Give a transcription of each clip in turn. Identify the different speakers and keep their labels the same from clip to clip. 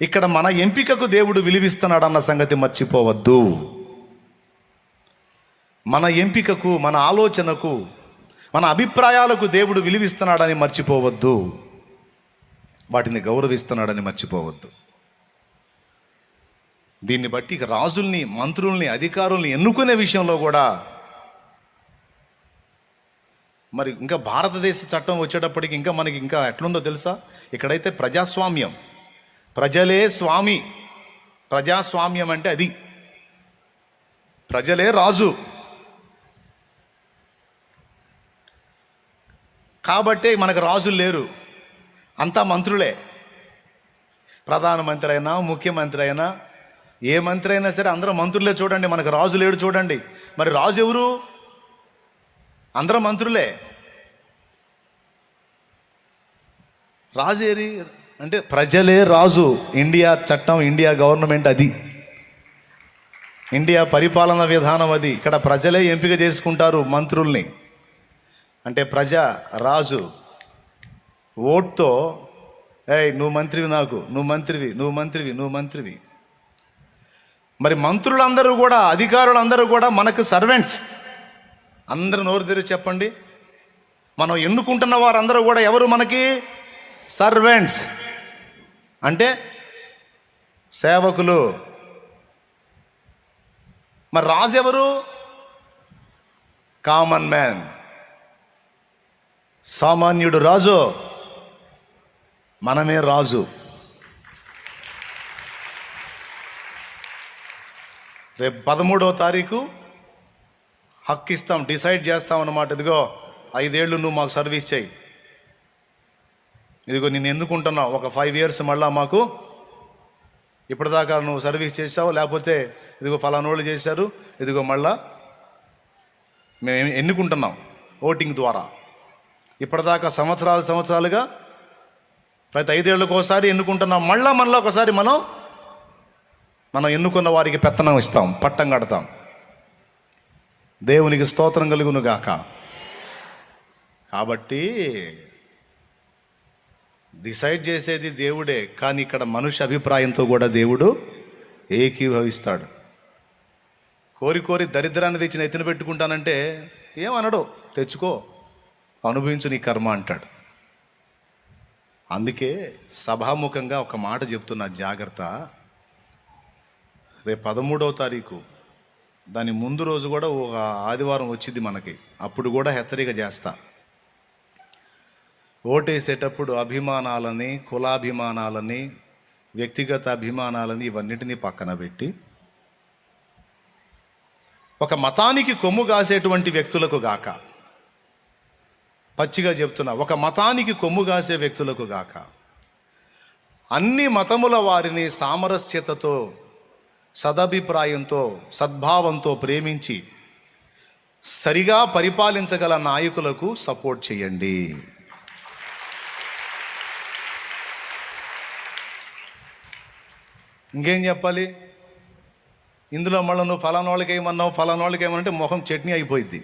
Speaker 1: ఇక్కడ మన ఎంపికకు దేవుడు విలువిస్తున్నాడు అన్న సంగతి మర్చిపోవద్దు. మన ఎంపికకు, మన ఆలోచనకు, మన అభిప్రాయాలకు దేవుడు విలువిస్తున్నాడని మర్చిపోవద్దు. వాటిని గౌరవిస్తున్నాడని మర్చిపోవద్దు. దీన్ని బట్టి రాజుల్ని, మంత్రుల్ని, అధికారుల్ని ఎన్నుకునే విషయంలో కూడా మరి ఇంకా భారతదేశ చట్టం వచ్చేటప్పటికి ఇంకా మనకి ఇంకా ఎట్లుందో తెలుసా? ఇక్కడైతే ప్రజాస్వామ్యం, ప్రజలే స్వామి. ప్రజాస్వామ్యం అంటే అది, ప్రజలే రాజు. కాబట్టి మనకు రాజులు లేరు, అంతా మంత్రులే. ప్రధానమంత్రి అయినా, ముఖ్యమంత్రి అయినా, ఏ మంత్రి అయినా సరే అందరూ మంత్రులే. చూడండి, మనకు రాజు లేడు చూడండి. మరి రాజు ఎవరు? అందరూ మంత్రులే. రాజు ఏరి అంటే ప్రజలే రాజు. ఇండియా చట్టం, ఇండియా గవర్నమెంట్ అది, ఇండియా పరిపాలన విధానం అది. ఇక్కడ ప్రజలే ఎంపిక చేసుకుంటారు మంత్రుల్ని. అంటే ప్రజ రాజు ఓట్తో, ఏయ్ నువ్వు మంత్రివి, నాకు నువ్వు మంత్రివి, నువ్వు మంత్రివి, నువ్వు మంత్రివి. మరి మంత్రులందరూ కూడా, అధికారులందరూ కూడా మనకు సర్వెంట్స్. అందరూ నోరు తెరిచి చెప్పండి. మనం ఎన్నుకుంటున్న వారందరూ కూడా ఎవరు మనకి? సర్వెంట్స్. అంటే సేవకులు. మరి రాజు ఎవరు? కామన్ మ్యాన్, సామాన్యుడు రాజు. మనమే రాజు. రేపు 13వ తారీఖు హక్కు ఇస్తాం, డిసైడ్ చేస్తాం అన్నమాట. ఇదిగో 5 ఏళ్ళు నువ్వు మాకు సర్వీస్ చేయి, ఇదిగో నేను ఎన్నుకుంటున్నావు. ఒక 5 years మళ్ళా మాకు, ఇప్పటిదాకా నువ్వు సర్వీస్ చేసావు, లేకపోతే ఇదిగో ఫలానోళ్ళు చేశారు, ఇదిగో మళ్ళా మేము ఎన్నుకుంటున్నాం ఓటింగ్ ద్వారా. ఇప్పటిదాకా సంవత్సరాలుగా ప్రతి 5 ఏళ్ళకు ఒకసారి ఎన్నుకుంటున్నాం. మళ్ళా ఒకసారి మనం ఎన్నుకున్న వారికి పెత్తనం ఇస్తాం, పట్టం కడతాం. దేవునికి స్తోత్రం కలుగును గాక. కాబట్టి డిసైడ్ చేసేది దేవుడే, కానీ ఇక్కడ మనుష్య అభిప్రాయంతో కూడా దేవుడు ఏకీభవిస్తాడు. కోరి దరిద్రాన్ని తెచ్చి నెత్తిన పెట్టుకుంటానంటే ఏమనడు, తెచ్చుకో, అనుభవించు నీ కర్మ అంటాడు. అందుకే సభాముఖంగా ఒక మాట చెప్తున్నా, జాగ్రత్త. రేపు 13వ తారీఖు, దాని ముందు రోజు కూడా ఒక ఆదివారం వచ్చింది మనకి, అప్పుడు కూడా హెచ్చరిక చేస్తా. ఓటేసేటప్పుడు అభిమానాలని, కులాభిమానాలని, వ్యక్తిగత అభిమానాలని ఇవన్నిటినీ పక్కన పెట్టి ఒక మతానికి కొమ్ము కాసేటువంటి వ్యక్తులకు గాక, పచ్చిగా చెప్తున్నా, ఒక మతానికి కొమ్ము కాసే వ్యక్తులకు గాక, అన్ని మతముల వారిని సామరస్యతతో, సదభిప్రాయంతో, సద్భావంతో ప్రేమించి సరిగా పరిపాలించగల నాయకులకు సపోర్ట్ చేయండి. ఇంకేం చెప్పాలి? ఇందులో మళ్ళీ నువ్వు ఫలానా వాళ్ళకి ఏమన్నావు, ఫలానా వాళ్ళకి ఏమనంటే ముఖం చట్నీ అయిపోయింది.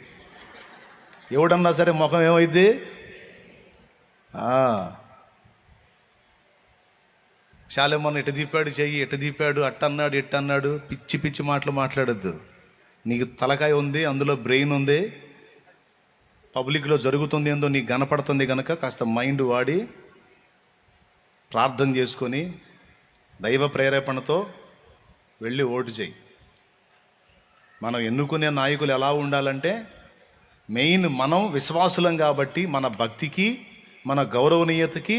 Speaker 1: ఎవడన్నా సరే ముఖం ఏమైంది? శాలేమన్న ఇటు దీపాడు చెయ్యి, ఇటు దీపాడు, అట్టన్నాడు, ఇట్టన్నాడు, పిచ్చి మాటలు మాట్లాడద్దు. నీకు తలకాయ ఉంది, అందులో బ్రెయిన్ ఉంది, పబ్లిక్లో జరుగుతుంది ఏందో నీకు కనపడుతుంది కనుక కాస్త మైండ్ వాడి ప్రార్థన చేసుకొని దైవ ప్రేరేపణతో వెళ్ళి ఓటు చేయి. మనం ఎన్నుకునే నాయకులు ఎలా ఉండాలంటే, మెయిన్ మనం విశ్వాసులం కాబట్టి మన భక్తికి, మన గౌరవనీయతకి,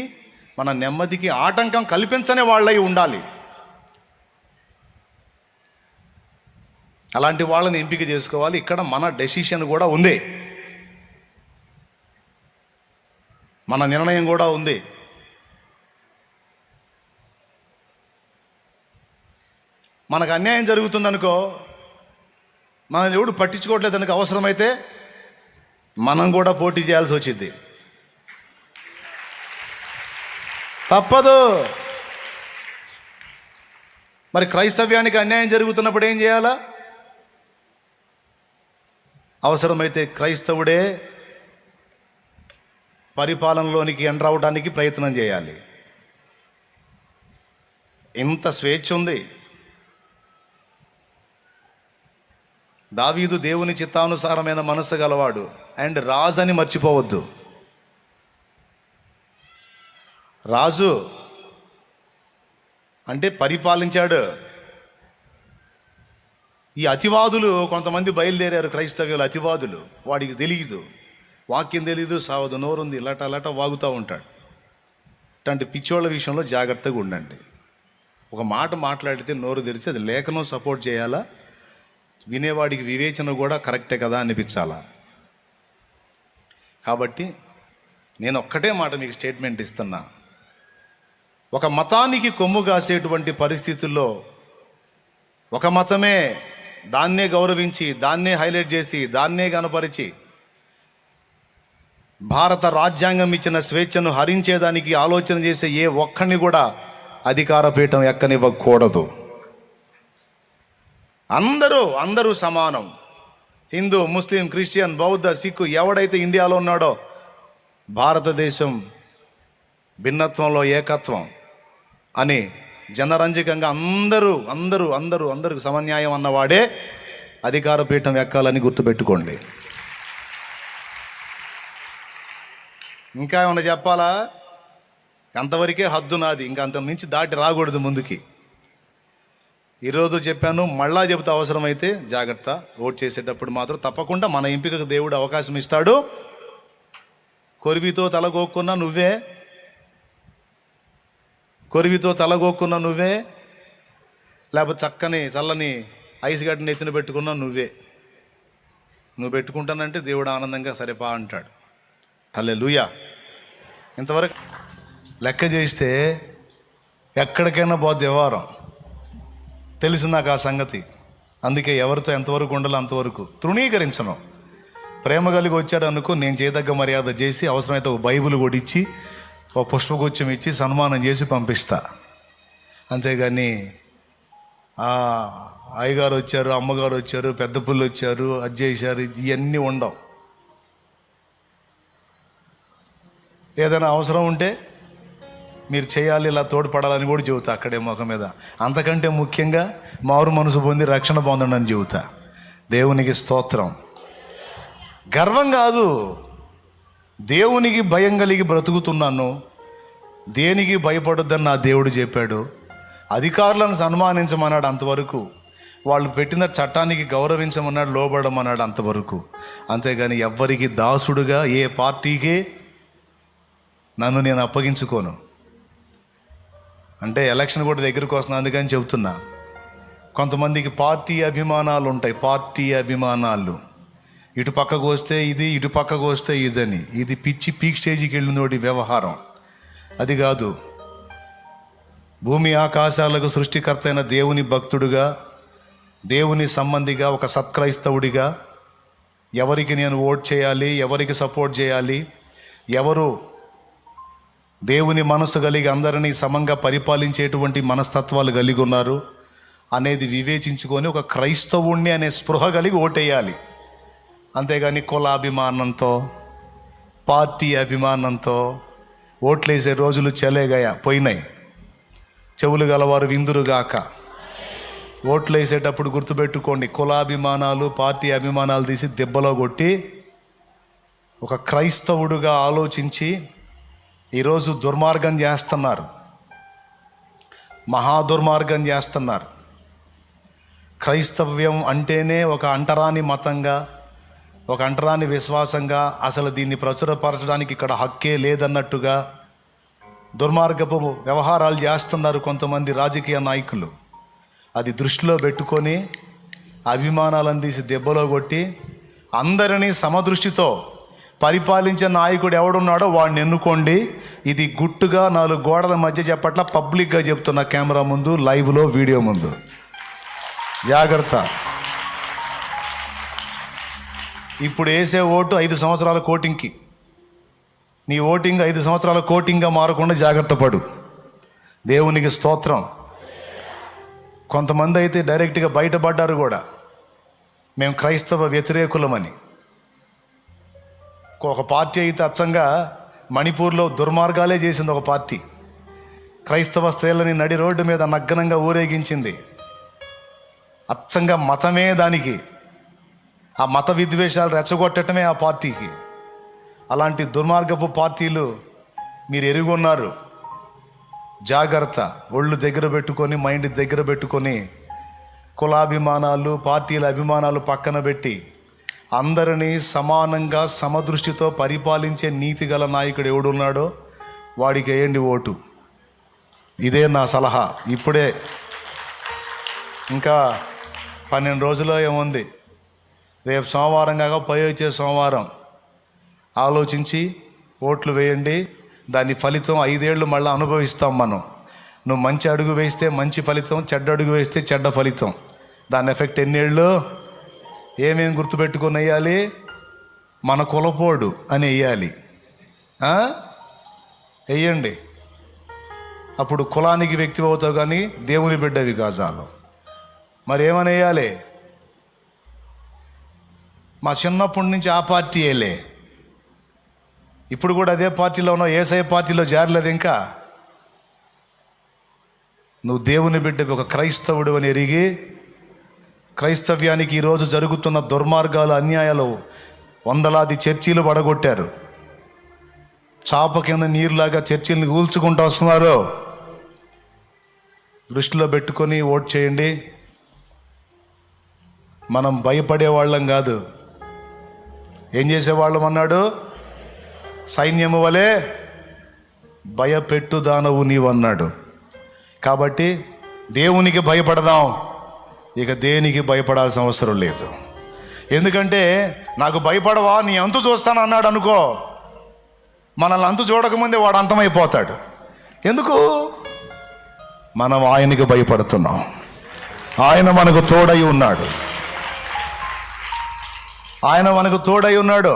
Speaker 1: మన నెమ్మదికి ఆటంకం కల్పించని వాళ్ళై ఉండాలి. అలాంటి వాళ్ళని ఎంపిక చేసుకోవాలి. ఇక్కడ మన డెసిషన్ కూడా ఉంది, మన నిర్ణయం కూడా ఉంది. మనకు అన్యాయం జరుగుతుందనుకో, మనం ఎవడు పట్టించుకోవట్లేదు అనుకో, అవసరమైతే మనం కూడా పోటీ చేయాల్సి వచ్చింది, తప్పదు. మరి క్రైస్తవ్యానికి అన్యాయం జరుగుతున్నప్పుడు ఏం చేయాలా? అవసరమైతే క్రైస్తవుడే పరిపాలనలోనికి ఎంటర్ అవడానికి ప్రయత్నం చేయాలి. ఇంత స్వేచ్ఛ ఉంది. దావీదు దేవుని చిత్తానుసారమైన మనసు గలవాడు. అండ్ రాజు అని మర్చిపోవద్దు. రాజు అంటే పరిపాలించాడు. ఈ అతివాదులు కొంతమంది బయలుదేరారు, క్రైస్తవ్యులు అతివాదులు. వాడికి తెలియదు, వాక్యం తెలియదు, సావదు, నోరుంది, లట వాగుతూ ఉంటాడు. ఇట్లాంటి పిచ్చోళ్ళ విషయంలో జాగ్రత్తగా ఉండండి. ఒక మాట మాట్లాడితే నోరు తెరిచి అది లేఖనం సపోర్ట్ చేయాలా, వినేవాడికి వివేచన కూడా కరెక్టే కదా అనిపించాలా. కాబట్టి నేను ఒక్కటే మాట మీకు స్టేట్మెంట్ ఇస్తున్నా. ఒక మతానికి కొమ్ము కాసేటువంటి పరిస్థితుల్లో ఒక మతమే దాన్నే గౌరవించి, దాన్నే హైలైట్ చేసి, దాన్నే కనపరిచి భారత రాజ్యాంగం ఇచ్చిన స్వేచ్ఛను హరించేదానికి ఆలోచన చేసే ఏ ఒక్కడిని కూడా అధికార పీఠం ఎక్కనివ్వకూడదు. అందరూ సమానం. హిందూ, ముస్లిం, క్రిస్టియన్, బౌద్ధ, సిక్కు ఎవడైతే ఇండియాలో ఉన్నాడో భారతదేశం భిన్నత్వంలో ఏకత్వం అని జనరంజకంగా అందరూ సమన్యాయం అన్నవాడే అధికార పీఠం ఎక్కాలని గుర్తుపెట్టుకోండి. ఇంకా ఏమన్నా చెప్పాలా? అంతవరకే హద్దు నాది, ఇంకా అంత మించి దాటి రాకూడదు ముందుకి. ఈరోజు చెప్పాను, మళ్ళా చెబుతా, అవసరమైతే జాగ్రత్త. ఓట్ చేసేటప్పుడు మాత్రం తప్పకుండా మన ఎంపికకు దేవుడు అవకాశం ఇస్తాడు. కొరివితో తలగొక్కున్నా నువ్వే, లేకపోతే చక్కని చల్లని ఐస్ గడ్డని ఎత్తిన పెట్టుకున్నా నువ్వు పెట్టుకుంటానంటే దేవుడు ఆనందంగా సరేపా అంటాడు. హల్లెలూయా. ఇంతవరకు లెక్క చేస్తే ఎక్కడికైనా పోతే వ్యవహారం తెలుసు నాకు ఆ సంగతి. అందుకే ఎవరితో ఎంతవరకు ఉండాలో అంతవరకు తృణీకరించను. ప్రేమ కలిగి వచ్చాడు అనుకో, నేను చేయదగ్గ మర్యాద చేసి, అవసరమైతే ఒక బైబిల్ కూడా ఇచ్చి, ఓ పుష్పగుచ్చం ఇచ్చి సన్మానం చేసి పంపిస్తా. అంతేగాని అయ్యగారు వచ్చారు, అమ్మగారు వచ్చారు, పెద్ద పుల్లు వచ్చారు, అది చేశారు, ఇవన్నీ ఉండవు. ఏదైనా అవసరం ఉంటే మీరు చేయాలి, ఇలా తోడ్పడాలని కూడా చెబుతా అక్కడే ముఖం మీద. అంతకంటే ముఖ్యంగా మారు మనసు పొంది రక్షణ పొందండి అని చెబుతా. దేవునికి స్తోత్రం. గర్వం కాదు, దేవునికి భయం కలిగి బ్రతుకుతున్నాను, దేనికి భయపడొద్దని నా దేవుడు చెప్పాడు. అధికారులను సన్మానించమన్నాడు అంతవరకు, వాళ్ళు పెట్టిన చట్టానికి గౌరవించమన్నాడు, లోబడమన్నాడు అంతవరకు. అంతేగాని ఎవ్వరికి దాసుడుగా ఏ పార్టీకే నన్ను నేను అప్పగించుకోను. అంటే ఎలక్షన్ కూడా దగ్గరకు వస్తుంది, అందుకని చెబుతున్నా. కొంతమందికి పార్టీ అభిమానాలు ఉంటాయి, పార్టీ అభిమానాలు. ఇటు పక్కకు వస్తే ఇది, ఇటు పక్కకు వస్తే ఇదని. ఇది పిచ్చి పీక్ స్టేజ్కి వెళ్ళినోడి వ్యవహారం. అది కాదు. భూమి ఆకాశాలకు సృష్టికర్త అయిన దేవుని భక్తుడుగా, దేవుని సంబంధిగా, ఒక సత్క్రైస్తవుడిగా ఎవరికి నేను ఓట్ చేయాలి, ఎవరికి సపోర్ట్ చేయాలి, ఎవరు దేవుని మనసు కలిగి అందరినీ సమంగా పరిపాలించేటువంటి మనస్తత్వాలు కలిగి ఉన్నారు అనేది వివేచించుకొని ఒక క్రైస్తవుణ్ణి అనే స్పృహ కలిగి ఓటేయాలి. అంతేగాని కులాభిమానంతో, పార్టీ అభిమానంతో ఓట్లేసే రోజులు పోయినాయి. చెవులు గలవారు విందురుగాక. ఓట్లు వేసేటప్పుడు గుర్తుపెట్టుకోండి, కులాభిమానాలు, పార్టీ అభిమానాలు తీసి దెబ్బలో కొట్టి ఒక క్రైస్తవుడుగా ఆలోచించి ఈరోజు దుర్మార్గం చేస్తున్నారు, మహాదుర్మార్గం చేస్తున్నారు. క్రైస్తవ్యం అంటేనే ఒక అంటరాని మతంగా, ఒక అంటరాని విశ్వాసంగా, అసలు దీన్ని ప్రచురపరచడానికి ఇక్కడ హక్కే లేదన్నట్టుగా దుర్మార్గపు వ్యవహారాలు చేస్తున్నారు కొంతమంది రాజకీయ నాయకులు. అది దృష్టిలో పెట్టుకొని అభిమానాలను తీసి దెబ్బలో కొట్టి అందరినీ సమదృష్టితో పరిపాలించే నాయకుడు ఎవడున్నాడో వాడిని ఎన్నుకోండి. ఇది గుట్టుగా 4 గోడల మధ్య చెప్పట్ల, పబ్లిక్గా చెప్తున్నా, కెమెరా ముందు, లైవ్లో, వీడియో ముందు. జాగ్రత్త. ఇప్పుడు వేసే ఓటు 5 సంవత్సరాల కోటింగ్కి. నీ ఓటింగ్ 5 సంవత్సరాల కోటింగ్గా మారకుండా జాగ్రత్త పడు. దేవునికి స్తోత్రం. కొంతమంది అయితే డైరెక్ట్గా బయటపడ్డారు కూడా, మేము క్రైస్తవ వ్యతిరేకులమని. ఒక పార్టీ అయితే అచ్చంగా మణిపూర్లో దుర్మార్గాలే చేసింది ఒక పార్టీ. క్రైస్తవ స్త్రీలని నడి రోడ్డు మీద నగ్నంగా ఊరేగించింది. అచ్చంగా మతమే దానికి, ఆ మత విద్వేషాలు రెచ్చగొట్టడమే ఆ పార్టీకి. అలాంటి దుర్మార్గపు పార్టీలు మీరు ఎరుగున్నారు. జాగ్రత్త. ఒళ్ళు దగ్గర పెట్టుకొని, మైండ్ దగ్గర పెట్టుకొని, కులాభిమానాలు, పార్టీల అభిమానాలు పక్కన పెట్టి అందరినీ సమానంగా సమదృష్టితో పరిపాలించే నీతి గల నాయకుడు ఎవడున్నాడో వాడికి వేయండి ఓటు. ఇదే నా సలహా. ఇప్పుడే ఇంకా 12 రోజుల్లో ఏముంది, రేపు సోమవారం కాక వచ్చే సోమవారం ఆలోచించి ఓట్లు వేయండి. దాని ఫలితం 5 ఏళ్ళు మళ్ళీ అనుభవిస్తాం మనం. నువ్వు మంచి అడుగు వేస్తే మంచి ఫలితం, చెడ్డ అడుగు వేస్తే చెడ్డ ఫలితం. దాని ఎఫెక్ట్ ఎన్నేళ్ళు. ఏమేమి గుర్తుపెట్టుకొని వేయాలి? మన కులపోడు అని వేయాలి. వేయండి. అప్పుడు కులానికి వ్యక్తి అవుతావు, కానీ దేవుని బిడ్డవి గాజాలు. మరి ఏమని వేయాలి? మా చిన్నప్పటి నుంచి ఆ పార్టీ వేయలే, ఇప్పుడు కూడా అదే పార్టీలో ఉన్నావు, యేసయ్య పార్టీలో చేరలేదు ఇంకా. నువ్వు దేవుని బిడ్డవి, ఒక క్రైస్తవుడు అని ఎరిగి, క్రైస్తవ్యానికి ఈరోజు జరుగుతున్న దుర్మార్గాలు, అన్యాయాలు, వందలాది చర్చీలు పడగొట్టారు. చాప కింద నీరులాగా చర్చీలను కూల్చుకుంటూ వస్తున్నారు. దృష్టిలో పెట్టుకొని ఓట్ చేయండి. మనం భయపడేవాళ్ళం కాదు, ఏం చేసేవాళ్ళం అన్నాడు? సైన్యము వలె భయపెట్టు దానవు నీవన్నాడు. కాబట్టి దేవునికి భయపడదాం, ఇక దేనికి భయపడాల్సిన అవసరం లేదు. ఎందుకంటే నాకు భయపడవా, నీ అంతు చూస్తాను అన్నాడు అనుకో, మనల్ని అంతు చూడకముందే వాడు అంతమైపోతాడు. ఎందుకు? మనం ఆయనకి భయపడుతున్నాం. ఆయన మనకు తోడై ఉన్నాడు. ఆయన మనకు తోడై ఉన్నాడు.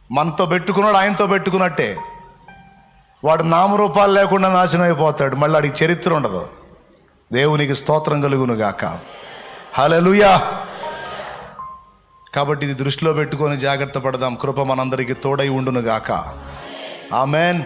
Speaker 1: మనతో పెట్టుకున్నాడు, ఆయనతో పెట్టుకున్నట్టే. వాడు నామరూపాలు లేకుండా నాశనం అయిపోతాడు, మళ్ళీ వాడికి చరిత్ర ఉండదు. దేవునికి స్తోత్రం కలుగును గాక. హల్లెలూయా. కాబట్టి ఇది దృష్టిలో పెట్టుకొని జాగ్రత్త పడదాం. కృప మనందరికీ తోడై ఉండును గాక. ఆమెన్.